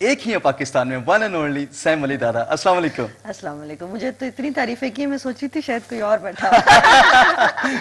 ایک ہی ہے پاکستان میں, ون اینڈ اونلی سیم علی دادا. السلام علیکم. السلام علیکم. مجھے تو اتنی تعریفیں کی میں سوچ رہی تھی شاید کوئی اور بیٹھا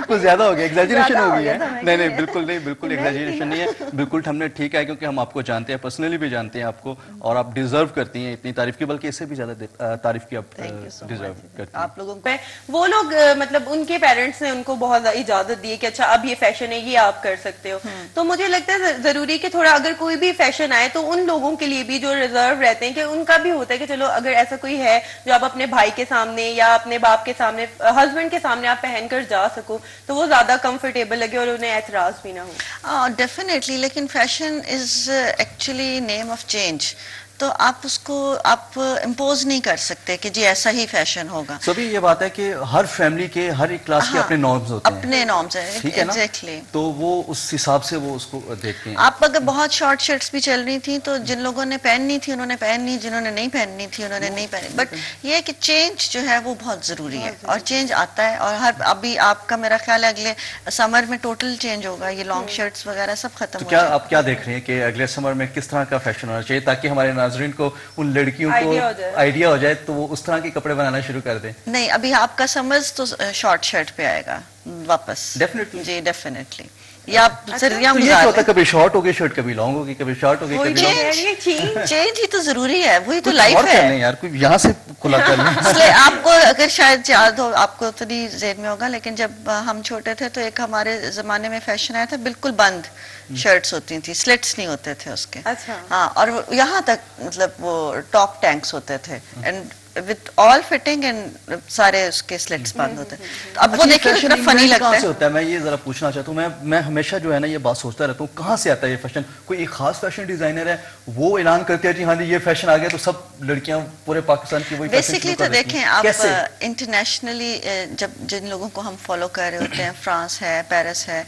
کچھ زیادہ ہو گیا, ایگزیجریشن ہو گئی ہے. نہیں نہیں بالکل نہیں, بالکل ایگزیجریشن نہیں ہے, بالکل ہم نے ٹھیک ہے, کیونکہ ہم آپ کو جانتے ہیں, پرسنلی بھی جانتے ہیں آپ کو, اور آپ ڈیزرو کرتی ہیں اتنی تعریف کی, بلکہ اس سے بھی زیادہ تعریف کی آپ ڈیزرو کرتی ہیں. آپ لوگوں کو وہ لوگ مطلب ان کے پیرنٹس نے ان کو بہت اجازت دی کہ اچھا اب یہ فیشن ہے, یہ آپ کر سکتے ہو. تو مجھے لگتا ہے ضروری کہ تھوڑا اگر کوئی بھی فیشن آئے تو ان لوگوں کے لیے بھی جو ریزرو رہتے ہیں, کہ ان کا بھی ہوتا ہے کہ چلو اگر ایسا کوئی ہے جو آپ اپنے بھائی کے سامنے یا اپنے باپ کے سامنے, ہسبینڈ کے سامنے آپ پہن کر جا سکو, تو وہ زیادہ کمفرٹیبل لگے اور انہیں اعتراض بھی نہ ہو. ڈیفینیٹلی, لیکن fashion is actually name of change. تو آپ اس کو آپ امپوز نہیں کر سکتے کہ جی ایسا ہی فیشن ہوگا. سو بھی یہ بات ہے کہ ہر فیملی کے, ہر ایک کلاس کے اپنے نارمز ہوتے ہیں, اپنے نارمز ہیں, ٹھیک ہے نا, ایگزیکٹلی. تو وہ اس حساب سے وہ اس کو دیکھتے ہیں. آپ اگر بہت شارٹ شرٹس بھی چل رہی تھیں تو جن لوگوں نے پہننی تھی انہوں نے پہننی, جنہوں نے نہیں پہننی تھی انہوں نے نہیں پہنی. بٹ یہ ہے کہ چینج جو ہے وہ بہت ضروری ہے, اور چینج آتا ہے, اور ہر ابھی آپ کا میرا خیال ہے اگلے سمر میں ٹوٹل چینج ہوگا, یہ لانگ شرٹس وغیرہ سب ختم تو ہو کیا جائے. آپ کیا دیکھ رہے ہیں کہ اگلے سمر میں کس طرح کا فیشن ہونا چاہیے, تاکہ ہمارے ناظرین کو ان لڑکیوں کو آئیڈیا ہو جائے تو وہ اس طرح کے کپڑے بنانا شروع کر دیں؟ نہیں, ابھی آپ کا سمرز تو شارٹ شرٹ پہ آئے گا واپس. ڈیفینیٹلی جی ڈیفینیٹلی. یا یہ ہوتا ہے کبھی شارٹ ہوگی شرٹ, کبھی لانگ ہوگی, کبھی شارٹ ہوگی, کبھی لانگ. چینج ہی تو ضروری ہے, وہی تو لائف اور ہے. کر لیں یار, کوئی یہاں سے کھلا کر لیں. اس لیے آپ کو اگر شاید یاد ہو, آپ کو تو نہیں ذہن میں ہوگا, لیکن جب ہم چھوٹے تھے تو ایک ہمارے زمانے میں فیشن آیا تھا بالکل بند شرٹس ہوتی تھی, سلٹس نہیں ہوتے تھے اس کے. ہاں, اور یہاں تک مطلب وہ ٹاپ ٹینکس ہوتے تھے, and with all fitting and سارے اس کے سلٹس بند ہوتے ہیں. اب وہ دیکھیں کتنا فنی لگتا ہے. ہوتا ہے, میں یہ ذرا پوچھنا چاہتا ہوں, میں ہمیشہ جو ہے نا یہ بات سوچتا رہتا ہوں, کہاں سے آتا ہے یہ فیشن؟ کوئی ایک خاص فیشن ڈیزائنر ہے وہ اعلان کرتے ہیں جی ہاں جی یہ فیشن آ گیا تو سب لڑکیاں پورے پاکستان کی وہی فیشن بیسکلی تو دیکھیں آپ انٹرنیشنلی جب جن لوگوں کو ہم فالو کر رہے ہوتے ہیں, فرانس ہے, پیرس ہے,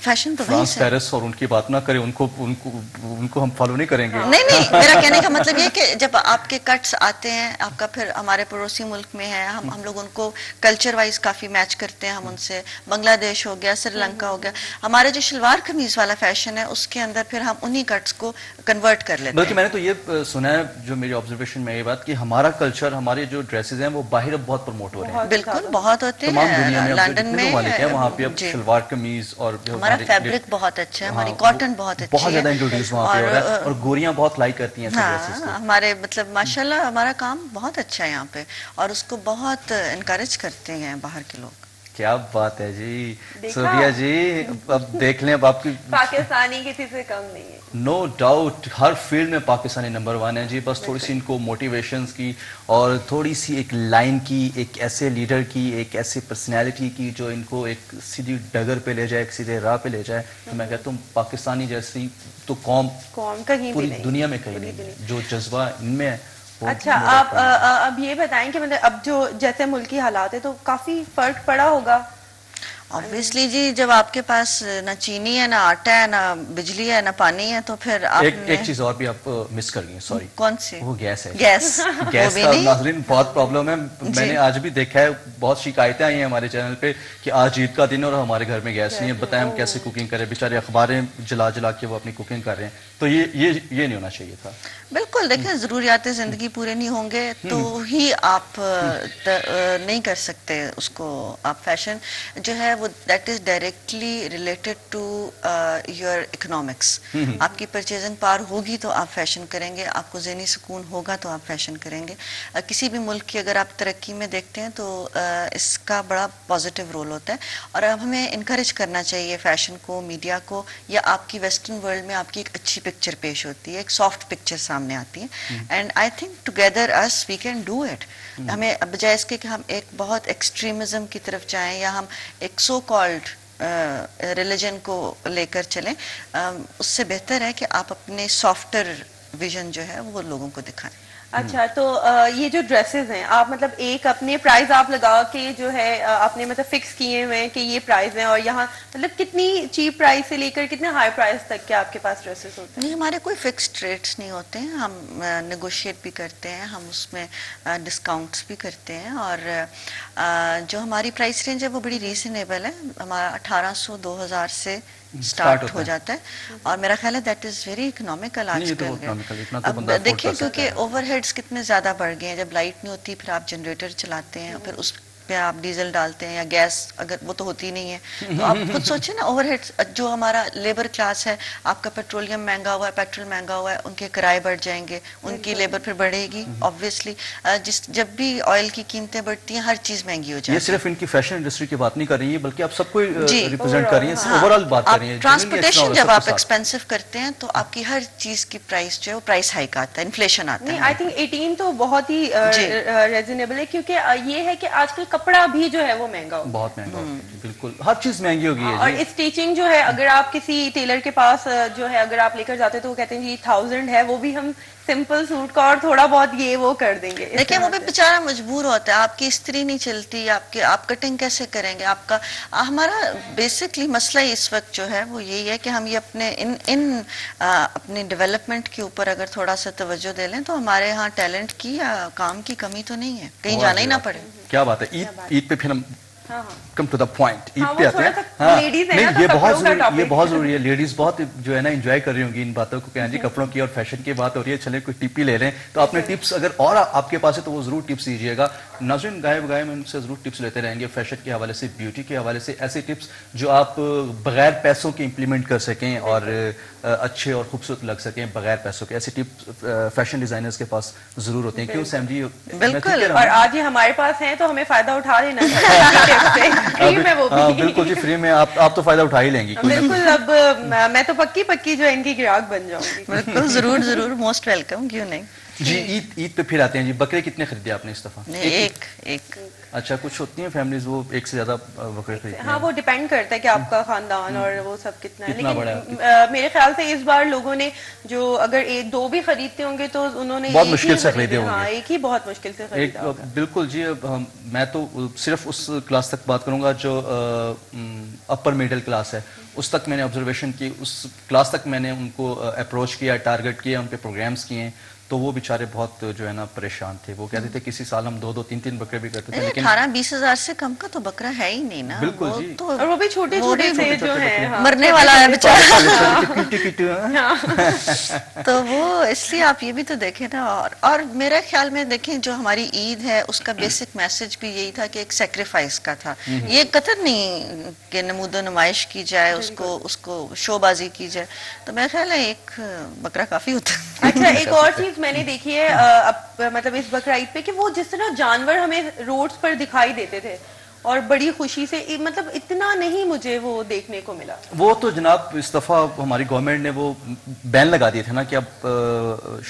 فیشن تو فرانس پیرس, اور ان کی بات نہ کریں, ان کو ہم فالو نہیں کریں گے. نہیں, میرا کہنے کا مطلب یہ کہ جب آپ کے کٹس آتے ہیں, آپ کا پھر ہمارے پڑوسی ملک میں ہے, ہم لوگ ان کو کلچر وائز کافی میچ کرتے ہیں, ہم ان سے بنگلہ دیش ہو گیا, سری لنکا ہو گیا, ہمارے جو شلوار قمیض والا فیشن ہے اس کے اندر پھر ہم انہی کٹس کو کنورٹ کر لیتے ہیں. بلکہ میں نے تو یہ سنا ہے, جو میری آبزرویشن میں یہ بات, کہ ہمارا کلچر, ہمارے جو ڈریسز ہیں وہ باہر اب بہت پروموٹ ہو رہے ہیں. بالکل بہت ہوتے تمام دنیا ہیں, میں لندن میں وہاں پہ اب شلوار قمیض, اور ہمارا فیبرک بہت اچھا ہے, ہماری کاٹن بہت اچھی ہے, بہت زیادہ انٹروڈیوس وہاں پہ ہو رہا ہے, اور گوریاں بہت لائک کرتی ہیں ایسے ڈریسز کو. ہمارے مطلب ماشاءاللہ ہمارا کام بہت اچھا ہے یہاں پہ, اور اس کو بہت انکریج کرتے ہیں باہر کے لوگ. کیا بات ہے جی صوفیہ جی, اب دیکھ لیں, اب آپ کی پاکستانی کسی سے کم نہیں ہے, نو ڈاؤٹ, ہر فیلڈ میں پاکستانی نمبر 1 ہے جی. بس تھوڑی سی ان کو موٹیویشنز کی, اور تھوڑی سی ایک لائن کی, ایک ایسے لیڈر کی, ایک ایسی پرسنالٹی کی جو ان کو ایک سیدھی ڈگر پہ لے جائے, ایک سیدھے راہ پہ لے جائے. تو میں کہتا ہوں پاکستانی جیسی تو قوم پوری دنیا میں کہیں نہیں, جو جذبہ ان میں ہے. اچھا, آپ اب یہ بتائیں کہ مطلب اب جو جیسے ملکی حالات ہے تو کافی فرق پڑا ہوگا. obviously جی, جب آپ کے پاس نہ چینی ہے, نہ آٹا ہے, نہ بجلی ہے, نہ پانی ہے, تو پھر آپ ایک چیز اور بھی آپ مس کر گئی, سوری. کون سی؟ وہ گیس ہے. گیس کا ناظرین بہت پرابلم ہے. میں نے آج بھی دیکھا ہے, بہت شکایتیں آئی ہیں ہمارے چینل پہ کہ آج عید کا دن اور ہمارے گھر میں گیس نہیں ہے, بتائیں ہم کیسے کوکنگ کریں. بیچارے اخباریں جلا کے وہ اپنی کوکنگ کر رہے ہیں. تو یہ نہیں ہونا چاہیے تھا. بالکل, دیکھیں ضروریات زندگی پورے نہیں ہوں گے تو ہی آپ نہیں کر سکتے اس کو. آپ فیشن جو ہے وہ that is directly related to your economics. آپ کی پرچیزنگ پار ہوگی تو آپ فیشن کریں گے, آپ کو ذہنی سکون ہوگا تو آپ فیشن کریں گے. کسی بھی ملک کی اگر آپ ترقی میں دیکھتے ہیں تو اس کا بڑا پازیٹیو رول ہوتا ہے, اور اب ہمیں انکریج کرنا چاہیے فیشن کو, میڈیا کو, یا آپ کی ویسٹرن ورلڈ میں آپ کی ایک اچھی پکچر پیش ہوتی ہے, ایک سافٹ پکچر سامنے آتی ہے, and I think together as we can do it. ہمیں بجائے اس کے کہ ہم ایک بہت ایکسٹریمزم کی طرف جائیں, یا ہم ایک سو کالڈ ریلیجن کو لے کر چلیں, اس سے بہتر ہے کہ آپ اپنے سافٹر ویژن جو ہے وہ لوگوں کو دکھائیں. اچھا تو یہ جو ڈریسز ہیں آپ مطلب ایک اپنے پرائز آپ لگا کے جو ہے آپ نے مطلب فکس کیے ہوئے ہیں کہ یہ پرائز ہیں، اور یہاں مطلب کتنی چیپ پرائز سے لے کر کتنے ہائی پرائز تک کے آپ کے پاس ڈریسز ہوتے ہیں؟ نہیں، ہمارے کوئی فکسڈ ریٹس نہیں ہوتے ہیں، ہم نیگوشیٹ بھی کرتے ہیں، ہم اس میں ڈسکاؤنٹس بھی کرتے ہیں، اور جو ہماری پرائس رینج ہے وہ بڑی ریزنیبل ہے، ہمارا 1800 2000 سے سٹارٹ ہو جاتا ہے، اور میرا خیال ہے دیٹ از ویری اکنامیکل آج کل۔ اب دیکھیں کیونکہ اوور ہیڈس کتنے زیادہ بڑھ گئے ہیں، جب لائٹ نہیں ہوتی پھر آپ جنریٹر چلاتے ہیں، پھر اس پہ آپ ڈیزل ڈالتے ہیں یا گیس، اگر وہ تو ہوتی نہیں ہے تو آپ خود سوچیں نا، اوور ہیڈس جو ہمارا لیبر کلاس ہے، آپ کا پیٹرولیم مہنگا ہوا ہے، پیٹرول مہنگا ہوا ہے، ان کے کرائے بڑھ جائیں گے، ان کی لیبر پھر بڑھے گی آبویسلی، جب بھی آئل کی قیمتیں بڑھتی ہیں ہر چیز مہنگی ہو جاتی ہے۔ یہ صرف ان کی فیشن انڈسٹری کی بات نہیں کر رہی ہیں بلکہ آپ سب کو ریپرزینٹ کر رہی ہیں، اوور آل بات کر رہی ہیں۔ ٹرانسپورٹیشن جب آپ ایکسپینسو کرتے ہیں تو آپ کی ہر چیز کی پرائس جو ہے وہ پرائس ہائیک آتا ہے، انفلیشن آتا ہے۔ آئی تھنک 18 تو بہت ہی ریزنیبل ہے، کیونکہ یہ ہے کہ آج کل کپڑا بھی جو ہے وہ مہنگا ہو، بہت مہنگا ہو گیا، بالکل ہر چیز مہنگی ہو گئی ہے، اور اسٹیچنگ جو ہے اگر آپ کسی ٹیلر کے پاس جو ہے اگر آپ لے کر جاتے تو وہ کہتے ہیں جی 1000 ہے، وہ بھی ہم سمپل سوٹ کا اور تھوڑا بہت یہ وہ کر دیں گے۔ دیکھیں وہ بھی بیچارہ مجبور ہوتا ہے، آپ کی استری نہیں چلتی، آپ کٹنگ کیسے کریں گے؟ آپ کا ہمارا بیسکلی مسئلہ اس وقت جو ہے وہ یہی ہے کہ ہم یہ اپنے ڈیولپمنٹ کے اوپر اگر تھوڑا سا توجہ دے لیں تو ہمارے ہاں ٹیلنٹ کی یا کام کی کمی تو نہیں ہے، کہیں جانا ہی نہ پڑے۔ کیا بات ہے، عید پہ پھر ہم کم ٹو دا پوائنٹ، عید ہاں، پہ آتے ہیں۔ ہاں نہیں، یہ بہت ضروری ہے، لیڈیز بہت جو ہے نا انجوائے کر رہی ہوں گی ان باتوں کو کہ ہاں جی کپڑوں کی اور فیشن کی بات ہو رہی ہے، چلیں کوئی ٹپ ہی لے لیں، تو آپ نے ٹپس اگر اور آپ کے پاس ہے تو وہ ضرور ٹپس دیجیے گا۔ ناظرین گائے بگائے میں ان سے ضرور ٹپس لیتے رہیں گے، فیشن کے حوالے سے، بیوٹی کے حوالے سے، ایسے ٹپس جو آپ بغیر پیسوں کے امپلیمنٹ کر سکیں اور اچھے اور خوبصورت لگ سکیں بغیر پیسوں کے، ایسے ٹپس فیشن ڈیزائنرز کے پاس ضرور ہوتے ہیں۔ کیوں سیم جی؟ بالکل، اور آج یہ ہمارے پاس ہیں تو ہمیں فائدہ اٹھا لینا چاہیے، فری میں وہ بھی۔ بالکل جی، فری میں آپ تو فائدہ اٹھا ہی لیں گی۔ بالکل، اب میں تو پکی جو ہے ان کی گراہک بن جاؤں گی۔ بالکل، ضرور، موسٹ ویلکم، کیوں نہیں۔ جی عید پہ پھر آتے ہیں جی، بکرے کتنے خریدے آپ نے اس دفعہ؟ ایک۔ اچھا، کچھ ہوتی ہیں فیملیز وہ ایک سے زیادہ بکرے خریدتی ہیں؟ ہاں، وہ ڈیپینڈ کرتا ہے کہ آپ کا خاندان اور وہ سب کتنا ہے، لیکن میرے خیال سے اس بار لوگوں نے جو اگر ایک دو بھی خریدتے ہوں گے تو انہوں نے بہت مشکل سے خریدے ہوں گے۔ ہاں، ایک ہی بہت مشکل سے خریدا ہوگا۔ بالکل جی، میں تو صرف اس کلاس تک بات کروں گا جو اپر میڈل کلاس ہے، اس تک میں نے آبزرویشن کی، اس کلاس تک میں نے ان کو اپروچ کیا، ٹارگٹ کیا، ان پہ پروگرامز کیے، تو وہ بیچارے بہت جو ہے نا پریشان تھے۔ وہ کہتے تھے کسی سال ہم 2 3 بکرے بھی کرتے تھے، لیکن 18-20 ہزار سے کم کا تو بکرا ہے ہی نہیں نا۔ بالکل جی، اور وہ بھی چھوٹے سے جو ہیں مرنے والا ہے بیچارہ۔ ہاں۔ تو وہ اس لیے آپ یہ بھی تو دیکھیں نا، اور میرے خیال میں دیکھیں جو ہماری عید ہے اس کا بیسک میسج بھی یہی تھا کہ ایک سیکریفائس کا تھا، یہ قطر نہیں کہ نمود و نمائش کی جائے، اس کو شو بازی کی جائے، تو میرا خیال ہے ایک بکرا کافی ہوتا ہے۔ اچھا، ایک اور چیز میں نے دیکھی ہے مطلب اس بقرہ عید پہ کہ وہ جس طرح جانور ہمیں روڈز پر دکھائی دیتے تھے اور بڑی خوشی سے، مطلب اتنا نہیں مجھے وہ دیکھنے کو ملا۔ وہ تو جناب اس دفعہ ہماری گورنمنٹ نے وہ بین لگا دیا تھا نا کہ اب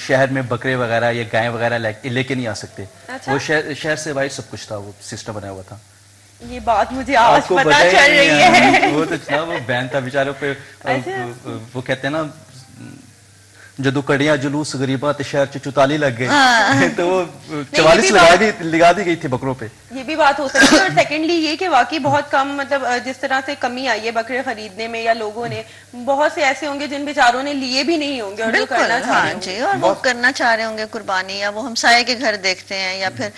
شہر میں بکرے وغیرہ یا گائے وغیرہ لے کے نہیں آ سکتے، وہ شہر سے باہر سب کچھ تھا، وہ سسٹم بنا ہوا تھا۔ یہ بات مجھے آج پتہ چل رہی ہے۔ وہ تو جناب وہ بین تھا بیچاروں پہ، وہ کہتے ہیں نا جدو کڑیاں جلوس غریباں تے شہر چ 44 لگ گئے، تو وہ 44 لگا دی گئی تھی بکروں پہ۔ یہ بھی بات ہو سکتی ہے، اور سیکنڈلی یہ کہ واقعی بہت کم مطلب جس طرح سے کمی آئی ہے بکرے خریدنے میں، یا لوگوں نے بہت سے ایسے ہوں گے جن بیچاروں نے لیے بھی نہیں ہوں گے اور جو کرنا چاہ رہے ہوں گے، اور وہ کرنا چاہ رہے ہوں گے قربانی، یا وہ ہمسائے کے گھر دیکھتے ہیں، یا پھر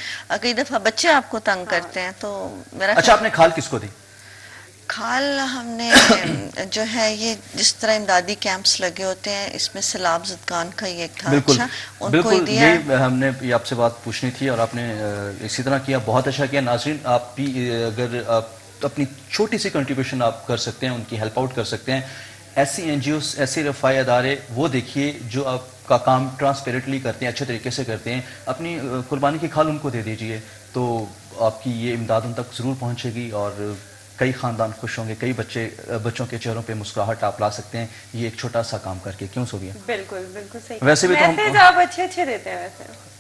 کئی دفعہ بچے آپ کو تنگ کرتے ہیں، تو میرا اچھا، آپ نے کھال کس کو دی؟ کھال ہم نے جو ہے یہ جس طرح امدادی کیمپس لگے ہوتے ہیں، اس میں سیلاب زدگان کا یہ ایک تھا، اچھا ان کو ہی دیا۔ یہی ہم نے آپ سے بات پوچھنی تھی اور آپ نے اسی طرح کیا، بہت اچھا کیا۔ ناظرین آپ بھی اگر اپنی چھوٹی سی کنٹریبیوشن آپ کر سکتے ہیں، ان کی ہیلپ آؤٹ کر سکتے ہیں، ایسی این جی اوز، ایسے رفاہی ادارے وہ دیکھیے جو آپ کا کام ٹرانسپیرنٹلی کرتے ہیں، اچھے طریقے سے کرتے ہیں، اپنی قربانی کی کھال ان کو دے دیجیے، تو آپ کی یہ امداد ان تک ضرور پہنچے گی اور کئی خاندان خوش ہوں گے، کئی بچوں کے چہروں پہ مسکراہٹ آپ لا سکتے ہیں یہ ایک چھوٹا سا کام کر کے۔ کیوں سوبیا؟ بالکل صحیح۔ ویسے بھی تو میسج آپ اچھے دیتے ہیں، ویسے